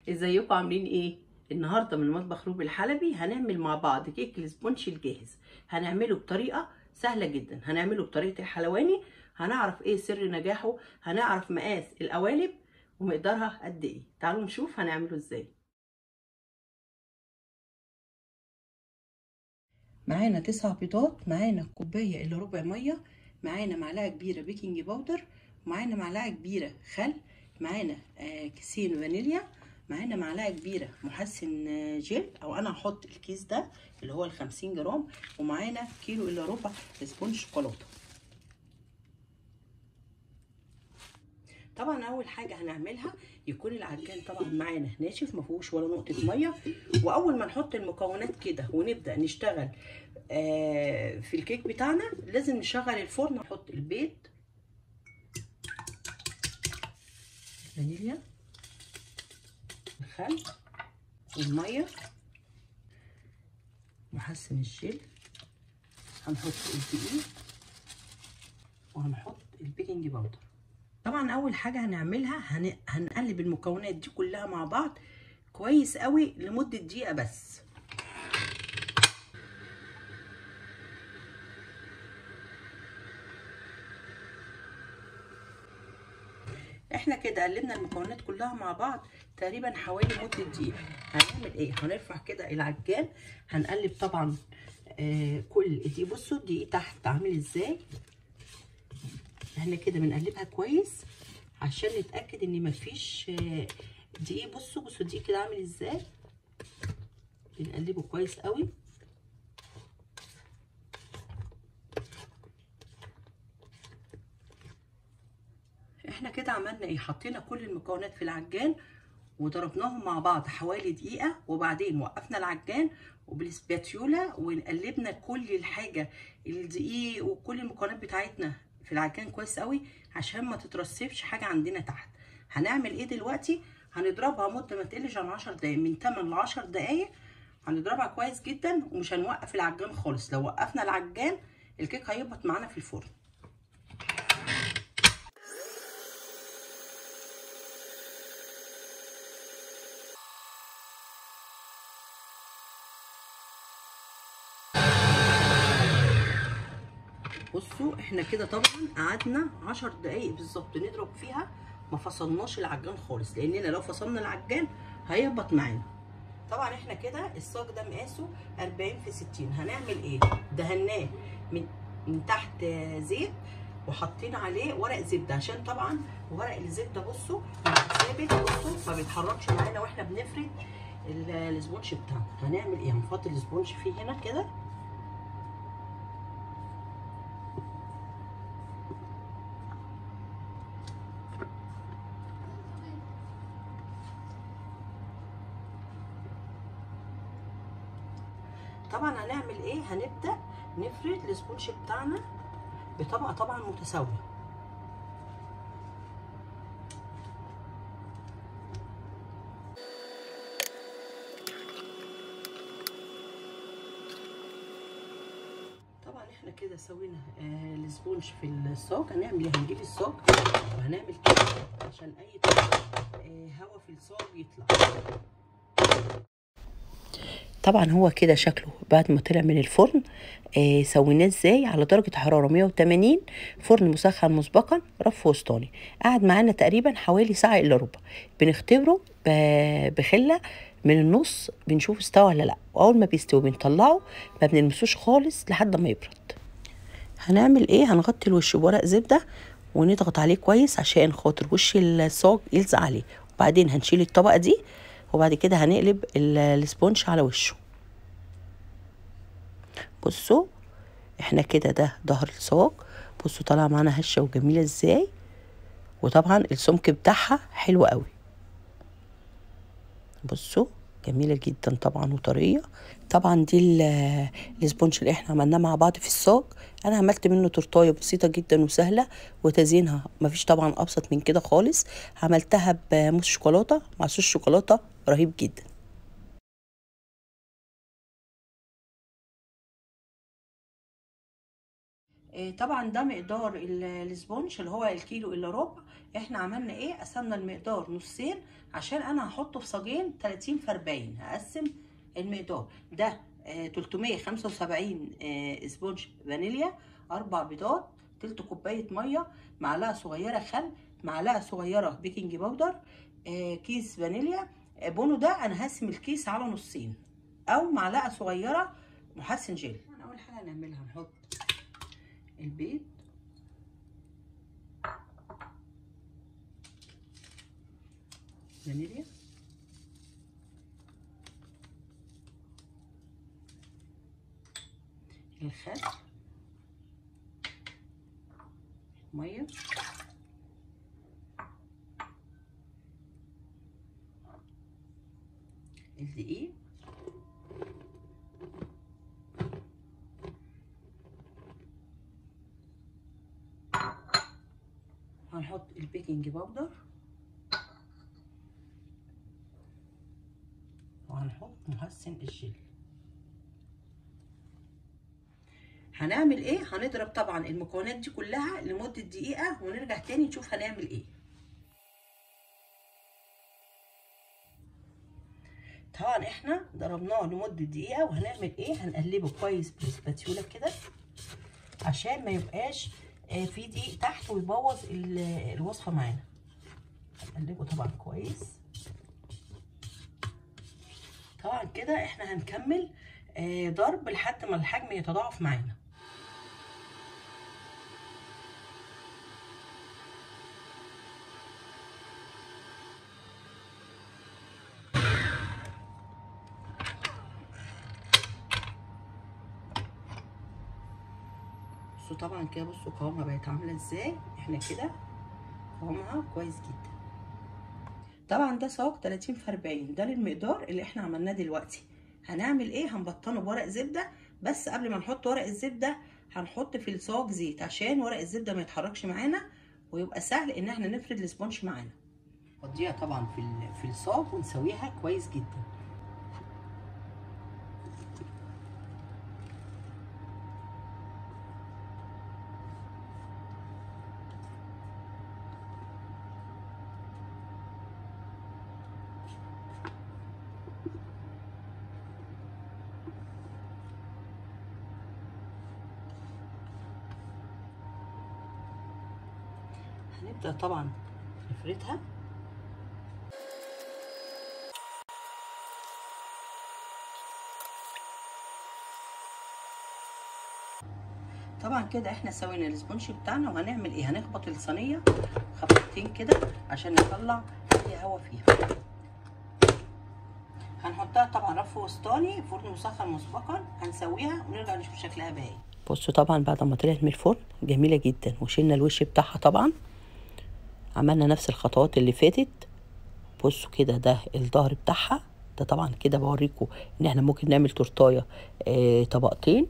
ازيكم عاملين ايه؟ النهارده من مطبخ روبي الحلبي هنعمل مع بعض كيك الاسبونج الجاهز. هنعمله بطريقه سهله جدا، هنعمله بطريقه الحلواني. هنعرف ايه سر نجاحه، هنعرف مقاس القوالب ومقدارها قد ايه. تعالوا نشوف هنعمله ازاي. معانا 9 بيضات، معانا كوبايه الا ربع ميه، معانا معلقه كبيره بيكنج باودر، معانا معلقه كبيره خل، معانا كيسين فانيليا، معانا معلقه كبيره محسن جل او انا هحط الكيس ده اللي هو ال50 جرام، ومعانا كيلو الا ربع سبونج شوكولاته. طبعا اول حاجه هنعملها يكون العجان طبعا معانا ناشف ما فيهوش ولا نقطه ميه. واول ما نحط المكونات كده ونبدا نشتغل في الكيك بتاعنا لازم نشغل الفرن ونحط البيض، الفانيليا، الخل، والميه، محسن الجل، هنحط الدقيق، وهنحط البيكنج باودر. طبعا اول حاجه هنعملها هنقلب المكونات دي كلها مع بعض كويس قوي لمده دقيقه بس. احنا كده قلبنا المكونات كلها مع بعض تقريبا حوالي مده دقيقه. هنعمل ايه؟ هنرفع كده العجان، هنقلب طبعا كل دي. بصوا الدقيق تحت عامل ازاي، احنا كده بنقلبها كويس عشان نتاكد ان مفيش دقيق. بصوا الدقيق كده عامل ازاي، بنقلبه كويس قوي. احنا كده عملنا ايه؟ حطينا كل المكونات في العجان وضربناهم مع بعض حوالي دقيقة، وبعدين وقفنا العجان وبالسباتيولا وقلبنا كل الحاجة، الدقيق وكل المكونات بتاعتنا في العجان كويس قوي عشان ما تترسبش حاجة عندنا تحت. هنعمل ايه دلوقتي؟ هنضربها مدة ما تقلش عن 10 دقايق، من 8 ل 10 دقايق. هنضربها كويس جدا ومش هنوقف العجان خالص، لو وقفنا العجان الكيك هيهبط معانا في الفرن. بصوا احنا كده طبعا قعدنا 10 دقايق بالظبط نضرب فيها، ما فصلناش العجان خالص، لاننا لو فصلنا العجان هيهبط معانا. طبعا احنا كده الصاج ده مقاسه 40 في 60. هنعمل ايه؟ دهناه من تحت زيت، وحطينا عليه ورق زبده عشان طبعا ورق الزبده بصوا ثابت، بصوا ما بيتحركش معانا واحنا بنفرد الاسبونج بتاعنا. هنعمل ايه؟ هنحط الاسبونج فيه هنا كده، طبعا هنعمل ايه؟ هنبدا نفرد الاسبونج بتاعنا بطبقه طبعا متساويه. طبعا احنا كده سوينا الاسبونج في الصاج. هنعمل ايه؟ هنجيب الصاج وهنعمل كده عشان اي هواء في الصاج يطلع. طبعا هو كده شكله بعد ما طلع من الفرن. سويناه ازاي؟ على درجة حرارة 180، فرن مسخن مسبقا، رف وسطاني. قعد معانا تقريبا حوالي ساعة الا ربع. بنختبره بخلة من النص، بنشوف استوى ولا لا، واول ما بيستوي بنطلعه، ما بنلمسوش خالص لحد ما يبرد. هنعمل ايه؟ هنغطي الوش بورق زبدة ونضغط عليه كويس عشان خاطر وش الصاج يلزق عليه، وبعدين هنشيل الطبقة دي، وبعد كده هنقلب الاسبونج على وشه. بصوا احنا كده ده ظهر الصاج، بصوا طالعه معانا هشه وجميله ازاي، وطبعا السمك بتاعها حلو قوي. بصوا جميله جدا طبعا وطريه. طبعا دي الاسبونج اللي احنا عملناه مع بعض في الصاج. انا عملت منه تورتايه بسيطه جدا وسهله، وتزيينها مفيش طبعا ابسط من كده خالص. عملتها بموس شوكولاته مع صوص شوكولاته رهيب جدا. طبعا ده مقدار السبونج اللي هو الكيلو الا ربع. احنا عملنا ايه؟ قسمنا المقدار نصين عشان انا هحطه في صاجين 30 في 40. هقسم المقدار ده 375 سبونج فانيليا، 4 بيضات، تلت كوبايه ميه، معلقه صغيره خل، معلقه صغيره بيكنج باودر، كيس فانيليا بونو. ده انا هقسم الكيس على نصين، او معلقه صغيره محسن جيل. اول حاجه هنعملها نحط البيض، فانيليا، الخل، ميه، الدقيق، هنحط البيكنج باودر، وهنحط محسن الجل. هنعمل ايه؟ هنضرب طبعا المكونات دي كلها لمدة دقيقة ونرجع تاني نشوف هنعمل ايه. طبعا احنا ضربناه لمدة دقيقة، وهنعمل ايه؟ هنقلبه كويس بالسباتيولا كده عشان ما يبقاش في دقيق تحت ويبوظ الوصفة معانا. هنقلبه طبعا كويس. طبعا كده احنا هنكمل ضرب لحد ما الحجم يتضاعف معانا. بصوا طبعا كده، بصوا قوامها بقت عامله ازاي. احنا كده قوامها كويس جدا. طبعا ده صاج 30 في 40، ده للمقدار اللي احنا عملناه دلوقتي. هنعمل ايه؟ هنبطنه بورق زبده، بس قبل ما نحط ورق الزبده هنحط في الصاج زيت عشان ورق الزبده ما يتحركش معانا، ويبقى سهل ان احنا نفرد الاسبونج معانا. نفضيها طبعا في الصاج ونسويها كويس جدا. هنبدأ طبعا نفردها. طبعا كده احنا سوينا الاسبونج بتاعنا، وهنعمل ايه؟ هنخبط الصينيه خبطتين كده عشان نطلع اي هوا فيها. هنحطها طبعا رف وسطاني، فرن مسخن مسبقا، هنسويها ونرجع نشوف شكلها بقى ايه. بصوا طبعا بعد ما طلعت من الفرن جميله جدا، وشلنا الوش بتاعها. طبعا عملنا نفس الخطوات اللي فاتت. بصوا كده ده الظهر بتاعها. ده طبعا كده بوريكم ان احنا ممكن نعمل تورتايه طبقتين.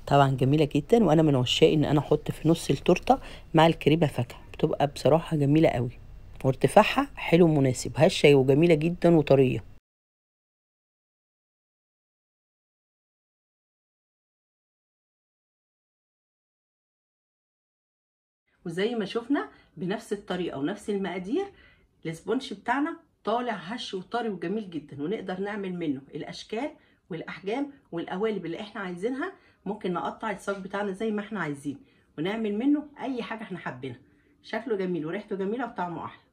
طبعا جميله جدا، وانا من عشاق ان انا احط في نص التورته مع الكريمه فاكهه، بتبقى بصراحه جميله قوي، وارتفاعها حلو مناسب، هشه وجميله جدا وطريه. وزي ما شفنا بنفس الطريقه ونفس المقادير الاسبونج بتاعنا طالع هش وطري وجميل جدا، ونقدر نعمل منه الاشكال والاحجام والقوالب اللي احنا عايزينها. ممكن نقطع الصاج بتاعنا زي ما احنا عايزين، ونعمل منه اي حاجه احنا حابينها. شكله جميل وريحته جميله وطعمه احلى.